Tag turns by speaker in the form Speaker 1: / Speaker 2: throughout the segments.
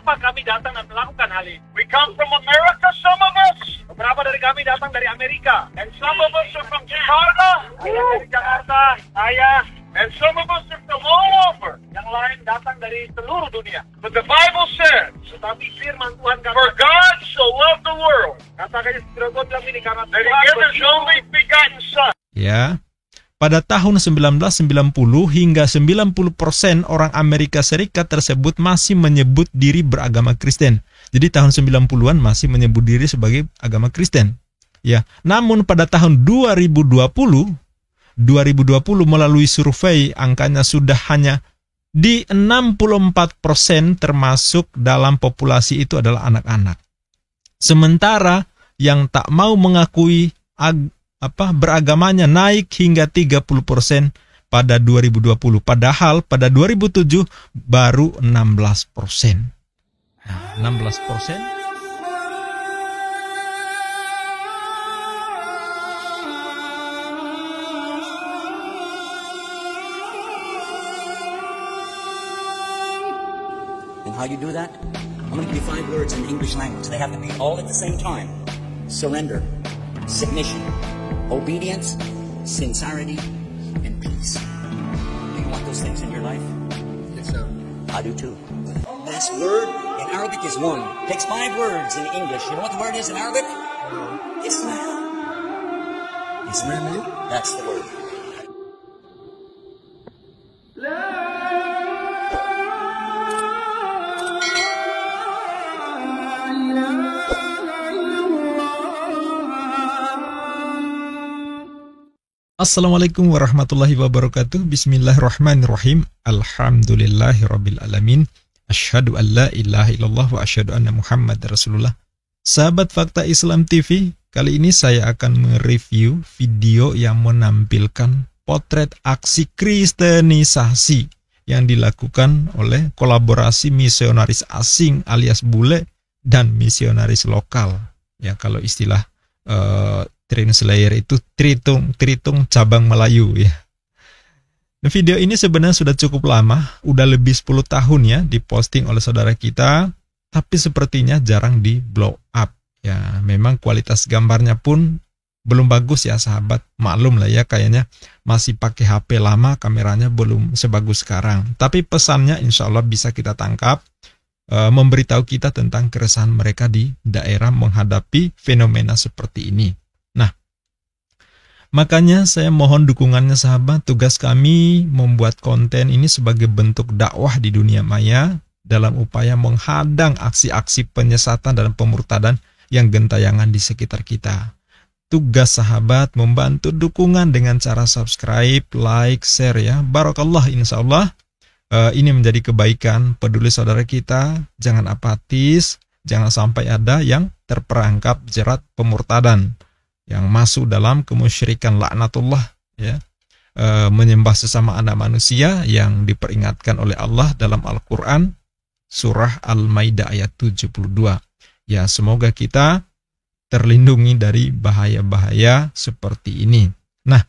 Speaker 1: Mengapa kami datang dan melakukan hal ini? We come from America, some of us. Beberapa dari kami datang dari Amerika. And some of us are from Jakarta. Saya dari Jakarta. And some of us are from all over. Yang lain datang dari seluruh dunia. But the Bible says, tetapi firman Tuhan kata, for God so loved the world. Kata-kata Tuhan bilang ini karena Tuhan gave His only begotten Son.
Speaker 2: Ya. Pada tahun 1990 hingga 90% orang Amerika Serikat tersebut masih menyebut diri beragama Kristen. Jadi tahun 90-an masih menyebut diri sebagai agama Kristen. Ya, namun pada tahun 2020 melalui survei angkanya sudah hanya di 64%, termasuk dalam populasi itu adalah anak-anak. Sementara yang tak mau mengakui beragamanya naik hingga 30% pada 2020. Padahal pada 2007 baru 16%. Nah, 16%.
Speaker 3: How you do that? I'm going to give you 5 words in the English language. They have to be all at the same time. Surrender, submission, obedience, sincerity, and peace. Do you want those things in your life? Yes, sir. I do too. Last word in Arabic is one. Takes 5 words in English. You know what the word is in Arabic? Islam. Islam? That's the word.
Speaker 2: Assalamualaikum warahmatullahi wabarakatuh. Bismillahirrahmanirrahim. Alhamdulillahirabbil alamin. Asyhadu an la ilaha illallah wa asyhadu anna Muhammadar Rasulullah. Sahabat Fakta Islam TV, kali ini saya akan mereview video yang menampilkan potret aksi kristenisasi yang dilakukan oleh kolaborasi misionaris asing alias bule dan misionaris lokal. Ya, kalau istilah Translayer itu Tritung cabang Melayu ya. Nah, video ini sebenarnya sudah cukup lama, udah lebih 10 tahun ya diposting oleh saudara kita, tapi sepertinya jarang di blow up. Ya, memang kualitas gambarnya pun belum bagus ya sahabat. Maklum lah ya, kayaknya masih pakai HP lama, kameranya belum sebagus sekarang. Tapi pesannya insya Allah bisa kita tangkap, memberitahu kita tentang keresahan mereka di daerah menghadapi fenomena seperti ini. Nah, makanya saya mohon dukungannya sahabat. Tugas kami membuat konten ini sebagai bentuk dakwah di dunia maya dalam upaya menghadang aksi-aksi penyesatan dan pemurtadan yang gentayangan di sekitar kita. Tugas sahabat membantu dukungan dengan cara subscribe, like, share ya. Barakallah, insya Allah ini menjadi kebaikan. Peduli saudara kita, jangan apatis, jangan sampai ada yang terperangkap jerat pemurtadan, yang masuk dalam kemusyrikan laknatullah ya, menyembah sesama anak manusia yang diperingatkan oleh Allah dalam Al-Quran surah Al-Maidah ayat 72. Ya, semoga kita terlindungi dari bahaya-bahaya seperti ini. Nah,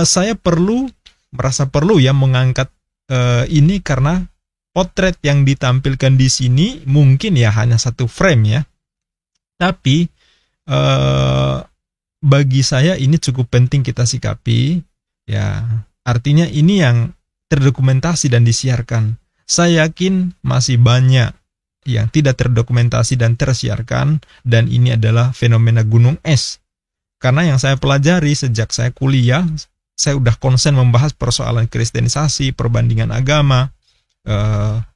Speaker 2: saya merasa perlu ya mengangkat ini karena potret yang ditampilkan di sini mungkin ya hanya satu frame ya, tapi bagi saya ini cukup penting kita sikapi ya. Artinya ini yang terdokumentasi dan disiarkan. Saya yakin masih banyak yang tidak terdokumentasi dan tersiarkan, dan ini adalah fenomena gunung es. Karena yang saya pelajari sejak saya kuliah, saya udah konsen membahas persoalan kristenisasi, perbandingan agama,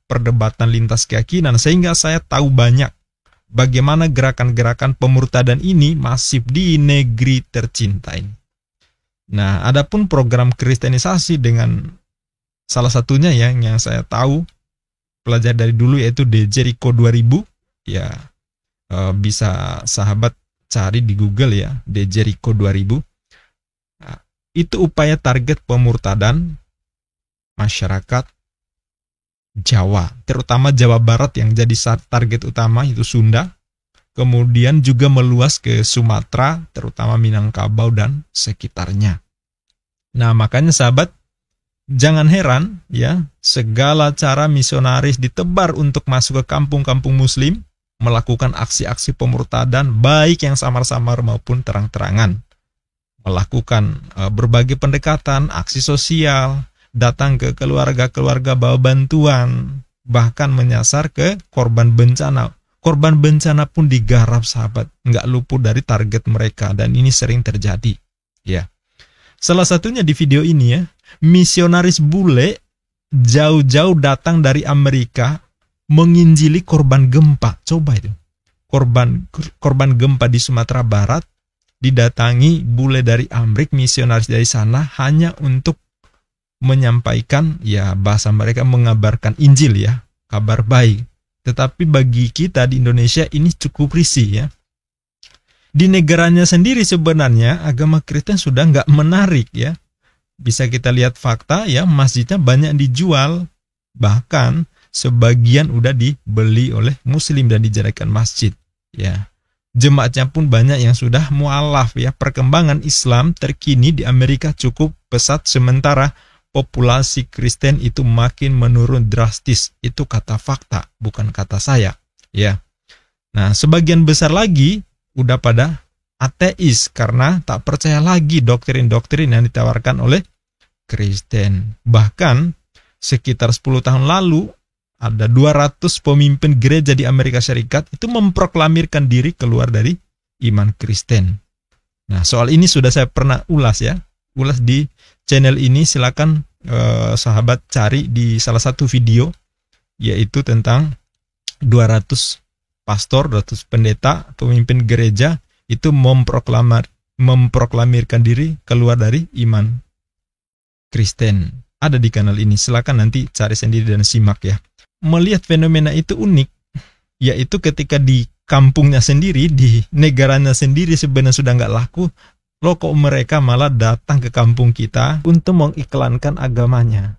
Speaker 2: perdebatan lintas keyakinan, sehingga saya tahu banyak bagaimana gerakan-gerakan pemurtadan ini masif di negeri tercinta ini. Nah, adapun program kristenisasi dengan salah satunya ya, yang saya tahu pelajari dari dulu yaitu The Jericho 2000 ya, bisa sahabat cari di Google ya, The Jericho 2000. Nah, itu upaya target pemurtadan masyarakat Jawa, terutama Jawa Barat yang jadi target utama itu Sunda, kemudian juga meluas ke Sumatera, terutama Minangkabau dan sekitarnya. Nah, makanya sahabat, Jangan heran ya, segala cara misionaris ditebar untuk masuk ke kampung-kampung muslim, melakukan aksi-aksi pemurtadan baik yang samar-samar maupun terang-terangan. Melakukan berbagai pendekatan, aksi sosial, datang ke keluarga-keluarga bawa bantuan, bahkan menyasar ke korban bencana. Korban bencana pun digarap sahabat, nggak luput dari target mereka, dan ini sering terjadi. Ya, salah satunya di video ini ya, misionaris bule jauh-jauh datang dari Amerika menginjili korban gempa. Coba itu, korban gempa di Sumatera Barat didatangi bule dari Amerika, misionaris dari sana hanya untuk menyampaikan ya bahasa mereka, mengabarkan Injil ya, kabar baik. Tetapi bagi kita di Indonesia ini cukup risih ya. Di negaranya sendiri sebenarnya agama Kristen sudah nggak menarik ya. Bisa kita lihat fakta ya, masjidnya banyak dijual, bahkan sebagian udah dibeli oleh muslim dan dijadikan masjid ya. Jemaatnya pun banyak yang sudah mualaf ya. Perkembangan Islam terkini di Amerika cukup pesat, sementara populasi Kristen itu makin menurun drastis. Itu kata fakta, bukan kata saya ya. Nah, sebagian besar lagi udah pada ateis karena tak percaya lagi doktrin-doktrin yang ditawarkan oleh Kristen. Bahkan sekitar 10 tahun lalu ada 200 pemimpin gereja di Amerika Serikat itu memproklamirkan diri keluar dari iman Kristen. Nah, soal ini sudah saya pernah ulas di channel ini. Silakan sahabat cari di salah satu video, yaitu tentang 200 pastor, 200 pendeta, pemimpin gereja itu memproklamirkan diri keluar dari iman Kristen. Ada di kanal ini, silakan nanti cari sendiri dan simak ya. Melihat fenomena itu unik, yaitu ketika di kampungnya sendiri, di negaranya sendiri sebenarnya sudah nggak laku, loh kok mereka malah datang ke kampung kita untuk mengiklankan agamanya.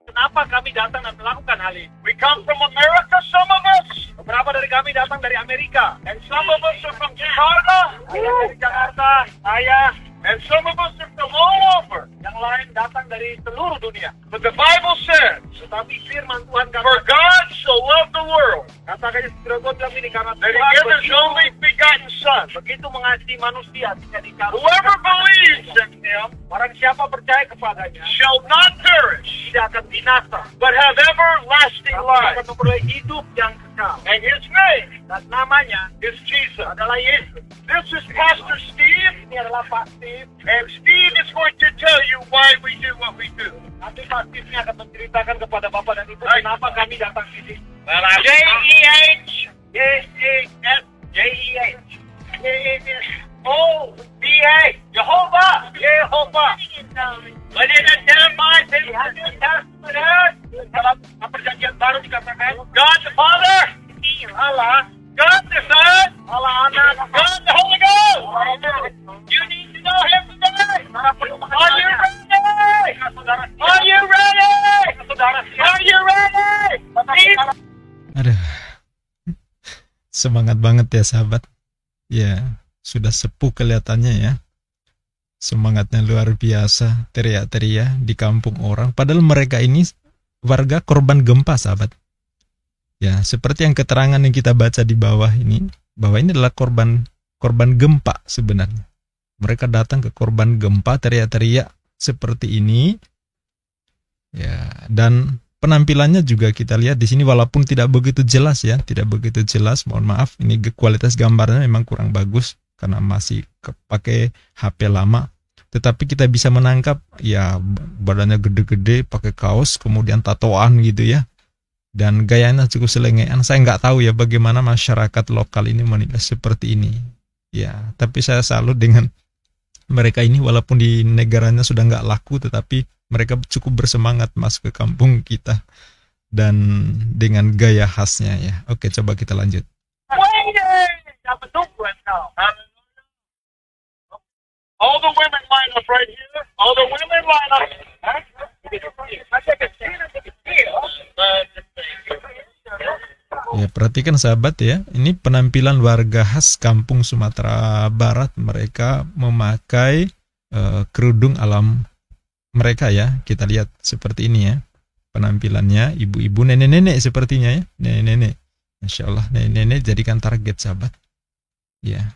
Speaker 1: Kenapa kami datang dan melakukan hal ini? We come from America, some of us. Beberapa dari kami datang dari Amerika. And some of us are from Jakarta. Dari Jakarta, saya. And some of us are from all over. Yang lain datang dari seluruh dunia. But the Bible says, tetapi firman Tuhan kata, for God so loved the world. Katakannya Firman bilang ini, karena Tuhan His only begotten Son. Begitu mengasihi manusia, whoever believes in Him, barang siapa percaya kepadanya, shall not perish, tidak akan binasa, but have everlasting life. Akan memperoleh hidup yang kekal. And His name, dan namanya, is Jesus, adalah Yesus. This is Pastor Steve. Ini adalah Pak Steve. And Steve is going to tell you why we do what we do. Nanti Pak Steve ini akan menceritakan kepada Bapak dan Ibu kenapa kami datang di sini. J-E-H, J-E-S, J-E-H, J-E-S-O-B-A, Jehovah, Jehovah. When it identifies Him as New Testament, dalam perjanjian baru dikatakan, God the Father, Allah, God the Son, Allah Anak, God the Holy Ghost. You need to know Him today. Are you ready? Are you ready? Are you ready?
Speaker 2: Aduh, semangat banget ya sahabat. Ya, sudah sepuh kelihatannya ya. Semangatnya luar biasa, teriak-teriak di kampung orang. Padahal mereka ini warga korban gempa sahabat. Ya, seperti yang keterangan yang kita baca di bawah ini, bahwa ini adalah korban gempa sebenarnya. Mereka datang ke korban gempa, teriak-teriak seperti ini. Ya, dan penampilannya juga kita lihat di sini walaupun tidak begitu jelas ya, tidak begitu jelas, mohon maaf, ini kualitas gambarnya memang kurang bagus karena masih pakai HP lama. Tetapi kita bisa menangkap ya badannya gede-gede, pakai kaos, kemudian tatoan gitu ya. Dan gayanya cukup selengean. Saya nggak tahu ya bagaimana masyarakat lokal ini menilai seperti ini. Ya, tapi saya salut dengan mereka ini walaupun di negaranya sudah nggak laku, tetapi mereka cukup bersemangat masuk ke kampung kita dan dengan gaya khasnya ya. Oke, coba kita lanjut.
Speaker 1: All the women line up right here. All the women line up.
Speaker 2: Ya, perhatikan sahabat ya, ini penampilan warga khas kampung Sumatera Barat. Mereka memakai kerudung alam mereka ya. Kita lihat seperti ini ya penampilannya, ibu-ibu, nenek-nenek sepertinya ya, nenek-nenek. Masya Allah, nenek-nenek jadikan target sahabat ya.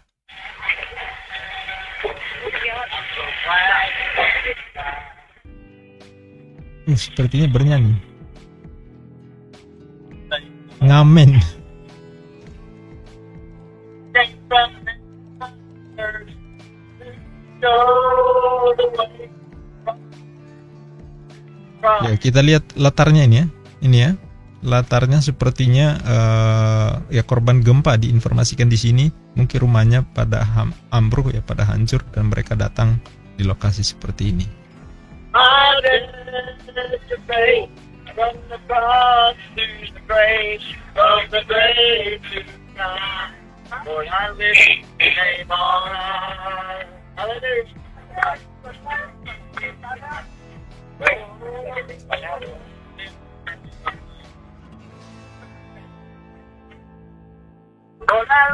Speaker 2: Sepertinya bernyanyi, ngamen. Ya, kita lihat latarnya ini ya. Ini ya. Latarnya sepertinya ya korban gempa diinformasikan di sini. Mungkin rumahnya pada ambruk ya, pada hancur, dan mereka datang di lokasi seperti ini.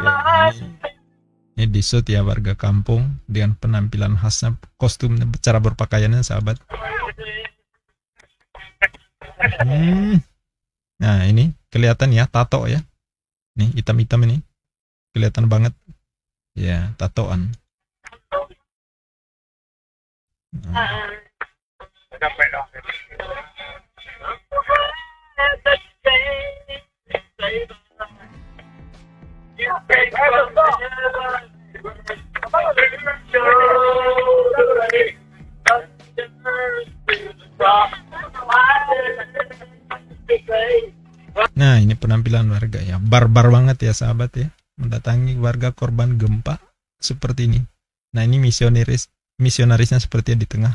Speaker 2: Ya, ini disut ya warga kampung dengan penampilan khasnya, kostum, cara berpakaiannya sahabat. Nah ini kelihatan ya, tato ya, nih hitam-hitam ini kelihatan banget ya, tatoan. Nah ini penampilan warga ya, barbar banget ya sahabat ya, mendatangi warga korban gempa seperti ini. Nah ini misionarisnya seperti di tengah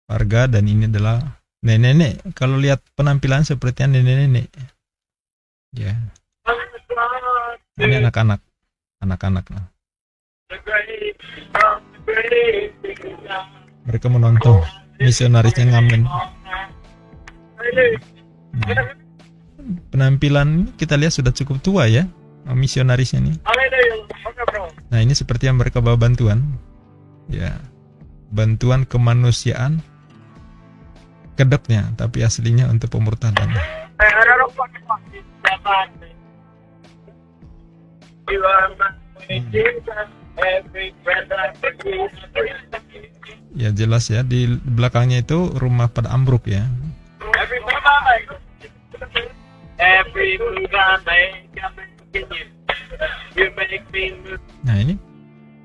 Speaker 2: warga, dan ini adalah nenek-nenek. Kalau lihat penampilan sepertinya nenek-nenek ya. Ini anak-anak nah. Mereka menonton misionarisnya ngamen. Penampilan kita lihat sudah cukup tua ya misionarisnya nih. Nah ini seperti yang mereka bawa bantuan ya, bantuan kemanusiaan, kedoknya, tapi aslinya untuk pemurtadan. Ya jelas ya, di belakangnya itu rumah pada ambruk ya. Nah ini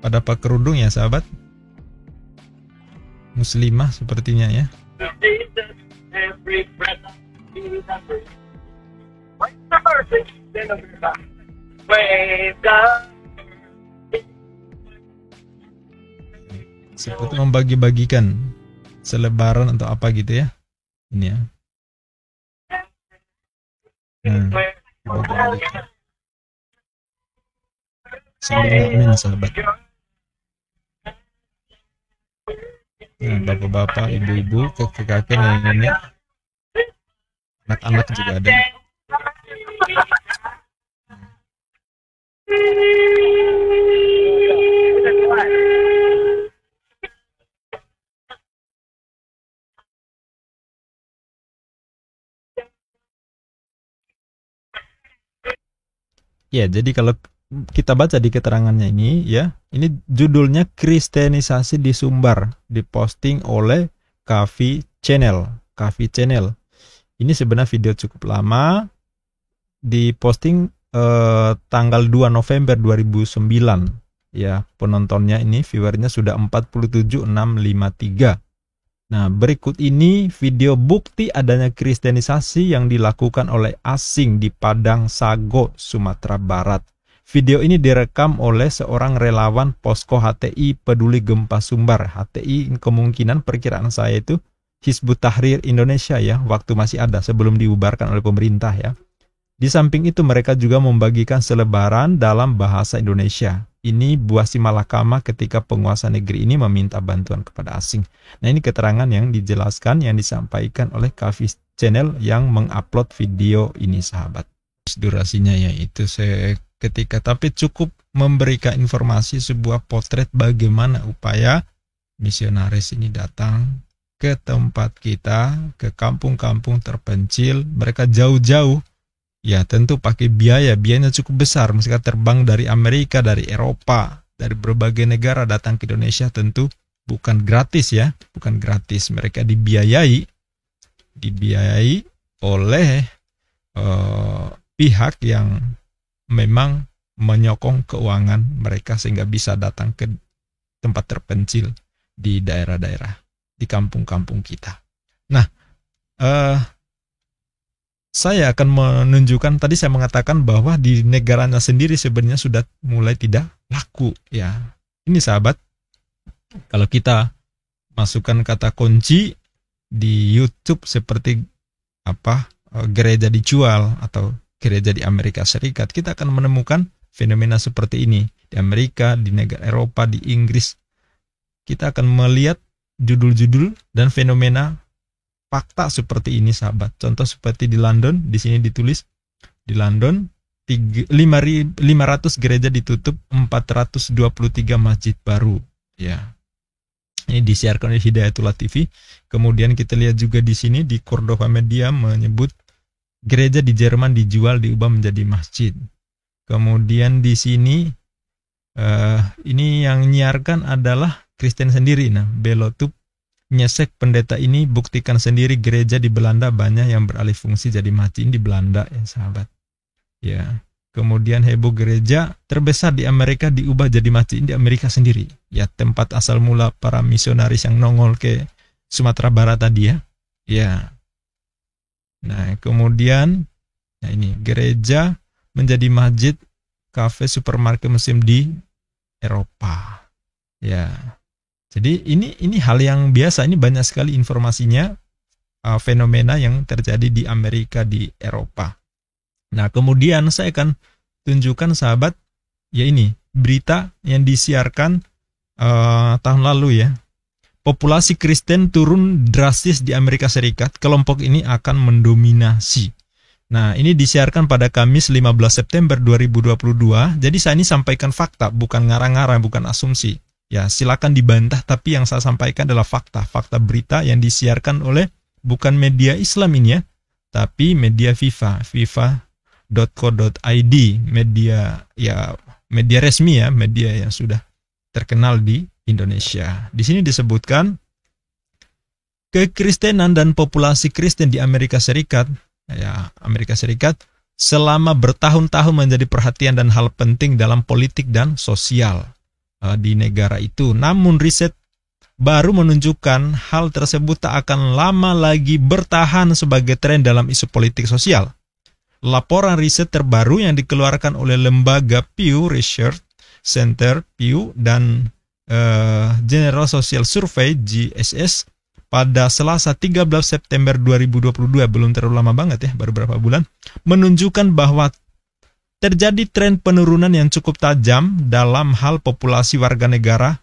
Speaker 2: pada pakai kerudung ya sahabat, muslimah sepertinya ya. Seperti membagi-bagikan selebaran atau apa gitu ya. Ini ya. Sambil sahabat. Nah, bapak-bapak, ibu-ibu, kakek-kakek, nenek-nenek, anak-anak juga ada. Ya, jadi kalau kita baca di keterangannya ini ya, ini judulnya Kristenisasi di Sumbar, diposting oleh Kavi Channel. Ini sebenarnya video cukup lama, diposting tanggal 2 November 2009. Ya, penontonnya ini, viewernya sudah 47.653. Nah, berikut ini video bukti adanya kristenisasi yang dilakukan oleh asing di Padang Sago, Sumatera Barat. Video ini direkam oleh seorang relawan Posko HTI Peduli Gempa Sumbar. HTI kemungkinan perkiraan saya itu Hizbut Tahrir Indonesia ya, waktu masih ada sebelum dibubarkan oleh pemerintah ya. Di samping itu mereka juga membagikan selebaran dalam bahasa Indonesia. Ini buah si malakama ketika penguasa negeri ini meminta bantuan kepada asing. Nah ini keterangan yang dijelaskan, yang disampaikan oleh Kavi Channel yang mengupload video ini sahabat. Durasinya yaitu seketika, tapi cukup memberikan informasi sebuah potret bagaimana upaya misionaris ini datang ke tempat kita, ke kampung-kampung terpencil. Mereka jauh-jauh, ya tentu pakai biayanya cukup besar. Mereka terbang dari Amerika, dari Eropa, dari berbagai negara datang ke Indonesia, tentu bukan gratis ya, bukan gratis. Mereka dibiayai oleh pihak yang memang menyokong keuangan mereka sehingga bisa datang ke tempat terpencil di daerah-daerah, di kampung-kampung kita. Nah, saya akan menunjukkan, tadi saya mengatakan bahwa di negaranya sendiri sebenarnya sudah mulai tidak laku ya. Ini sahabat, kalau kita masukkan kata kunci di YouTube seperti gereja dijual atau gereja di Amerika Serikat, kita akan menemukan fenomena seperti ini di Amerika, di negara Eropa, di Inggris. Kita akan melihat judul-judul dan fenomena fakta seperti ini sahabat. Contoh seperti di London, di sini ditulis di London 500 gereja ditutup, 423 masjid baru ya. Ini disiarkan oleh Hidayatullah TV. Kemudian kita lihat juga di sini di Cordova Media menyebut gereja di Jerman dijual, diubah menjadi masjid. Kemudian di sini ini yang nyiarkan adalah Kristen sendiri. Nah, Belotub nyesek pendeta ini buktikan sendiri gereja di Belanda banyak yang beralih fungsi jadi masjid di Belanda ya sahabat. Ya. Kemudian heboh gereja terbesar di Amerika diubah jadi masjid di Amerika sendiri. Ya, tempat asal mula para misionaris yang nongol ke Sumatera Barat tadi ya. Ya. Nah, kemudian nah ini gereja menjadi masjid, kafe, supermarket musim di Eropa. Ya. Jadi ini hal yang biasa, ini banyak sekali informasinya, fenomena yang terjadi di Amerika, di Eropa. Nah, kemudian saya akan tunjukkan sahabat, ya ini berita yang disiarkan tahun lalu ya. Populasi Kristen turun drastis di Amerika Serikat, kelompok ini akan mendominasi. Nah, ini disiarkan pada Kamis 15 September 2022. Jadi saya ini sampaikan fakta, bukan ngarang-ngarang, bukan asumsi. Ya, silakan dibantah, tapi yang saya sampaikan adalah fakta berita yang disiarkan oleh bukan media Islam ini ya, tapi media FIFA.co.id, media resmi ya, media yang sudah terkenal di Indonesia. Di sini disebutkan kekristenan dan populasi Kristen di Amerika Serikat, ya, Amerika Serikat selama bertahun-tahun menjadi perhatian dan hal penting dalam politik dan sosial di negara itu. Namun riset baru menunjukkan hal tersebut tak akan lama lagi bertahan sebagai tren dalam isu politik sosial. Laporan riset terbaru yang dikeluarkan oleh lembaga Pew Research Center Pew dan General Social Survey GSS pada Selasa 13 September 2022, belum terlalu lama banget ya, baru beberapa bulan, menunjukkan bahwa terjadi tren penurunan yang cukup tajam dalam hal populasi warga negara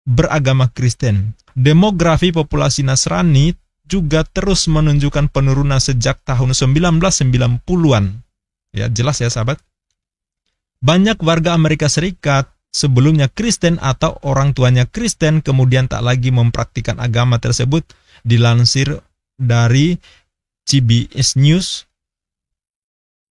Speaker 2: beragama Kristen. Demografi populasi Nasrani juga terus menunjukkan penurunan sejak tahun 1990-an. Ya, jelas ya sahabat. Banyak warga Amerika Serikat sebelumnya Kristen atau orang tuanya Kristen kemudian tak lagi mempraktikkan agama tersebut, dilansir dari CBS News.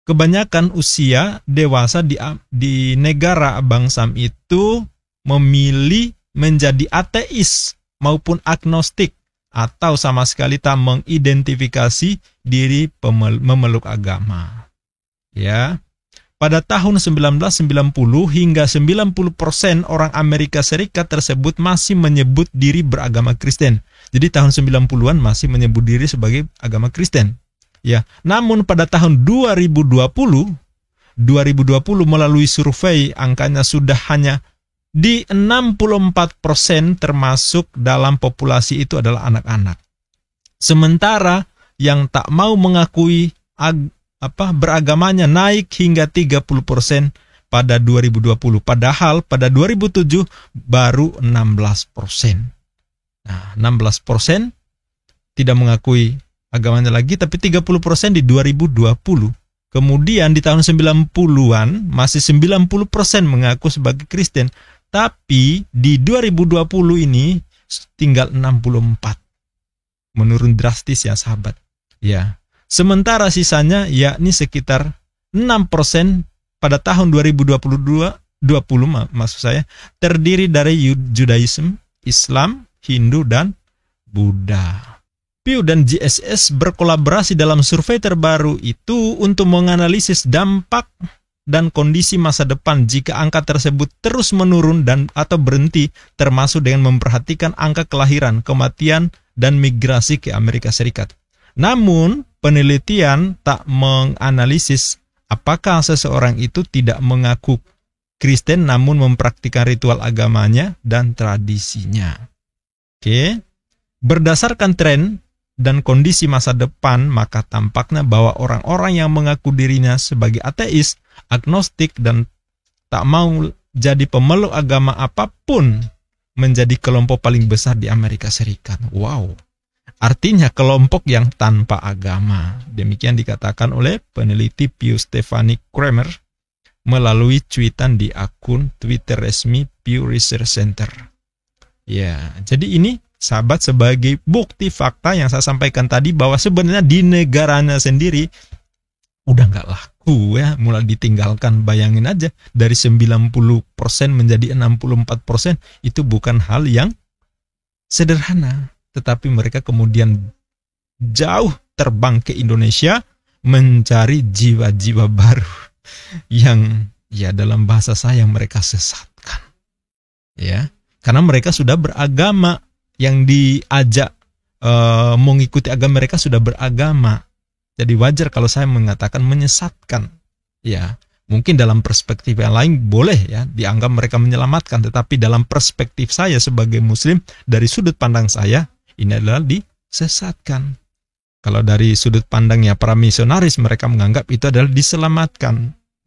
Speaker 2: Kebanyakan usia dewasa di negara bangsam itu memilih menjadi ateis maupun agnostik atau sama sekali tak mengidentifikasi diri memeluk agama. Ya. Pada tahun 1990 hingga 90% orang Amerika Serikat tersebut masih menyebut diri beragama Kristen. Jadi tahun 90-an masih menyebut diri sebagai agama Kristen. Ya, namun pada tahun 2020 melalui survei angkanya sudah hanya di 64%, termasuk dalam populasi itu adalah anak-anak. Sementara yang tak mau mengakui beragamanya naik hingga 30% pada 2020. Padahal pada 2007 baru 16%. Nah, 16% tidak mengakui agamanya lagi, tapi 30% di 2020. Kemudian di tahun 90-an masih 90% mengaku sebagai Kristen. Tapi di 2020 ini tinggal 64. menurun drastis ya sahabat. Ya. Sementara sisanya yakni sekitar 6% pada tahun 2020 maksud saya terdiri dari Judaism, Islam, Hindu dan Buddha. Pew dan GSS berkolaborasi dalam survei terbaru itu untuk menganalisis dampak dan kondisi masa depan jika angka tersebut terus menurun dan atau berhenti, termasuk dengan memperhatikan angka kelahiran, kematian, dan migrasi ke Amerika Serikat. Namun, penelitian tak menganalisis apakah seseorang itu tidak mengaku Kristen namun mempraktikkan ritual agamanya dan tradisinya. Oke. Berdasarkan tren dan kondisi masa depan, maka tampaknya bahwa orang-orang yang mengaku dirinya sebagai ateis, agnostik, dan tak mau jadi pemeluk agama apapun menjadi kelompok paling besar di Amerika Serikat. Wow. Artinya kelompok yang tanpa agama. Demikian dikatakan oleh peneliti Pew Stephanie Kramer melalui cuitan di akun Twitter resmi Pew Research Center. Ya, jadi ini sahabat sebagai bukti fakta yang saya sampaikan tadi bahwa sebenarnya di negaranya sendiri udah nggak laku ya, mulai ditinggalkan. Bayangin aja dari 90% menjadi 64%, itu bukan hal yang sederhana. Tetapi mereka kemudian jauh terbang ke Indonesia mencari jiwa-jiwa baru yang ya dalam bahasa saya mereka sesatkan. Ya, karena mereka sudah beragama. Yang diajak mengikuti agama mereka sudah beragama. Jadi wajar kalau saya mengatakan menyesatkan. Ya, mungkin dalam perspektif yang lain boleh ya dianggap mereka menyelamatkan, tetapi dalam perspektif saya sebagai muslim, dari sudut pandang saya, ini adalah disesatkan. Kalau dari sudut pandangnya para misionaris, mereka menganggap itu adalah diselamatkan.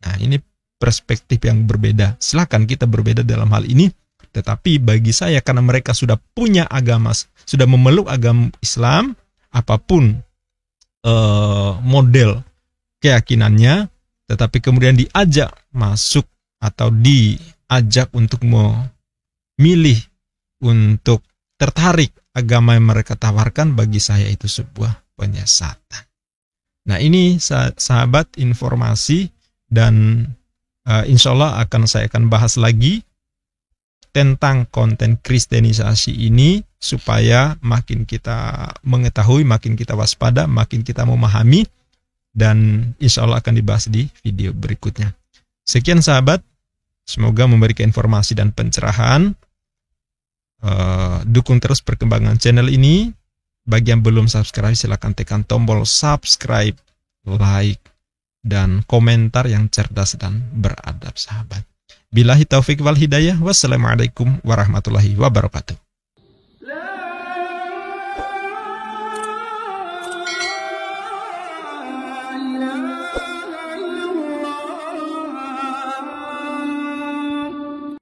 Speaker 2: Nah, ini perspektif yang berbeda. Silakan kita berbeda dalam hal ini. Tetapi bagi saya, karena mereka sudah punya agama, sudah memeluk agama Islam, apapun model keyakinannya, tetapi kemudian diajak masuk atau diajak untuk memilih, untuk tertarik agama yang mereka tawarkan, bagi saya itu sebuah penyesatan. Nah, ini sahabat informasi, dan insya Allah saya akan bahas lagi tentang konten kristenisasi ini supaya makin kita mengetahui, makin kita waspada, makin kita memahami, dan insya Allah akan dibahas di video berikutnya. Sekian sahabat, semoga memberikan informasi dan pencerahan. Dukung terus perkembangan channel ini. Bagi yang belum subscribe, silakan tekan tombol subscribe, like, dan komentar yang cerdas dan beradab sahabat. Billahi taufiq wal hidayah. Wassalamualaikum warahmatullahi wabarakatuh.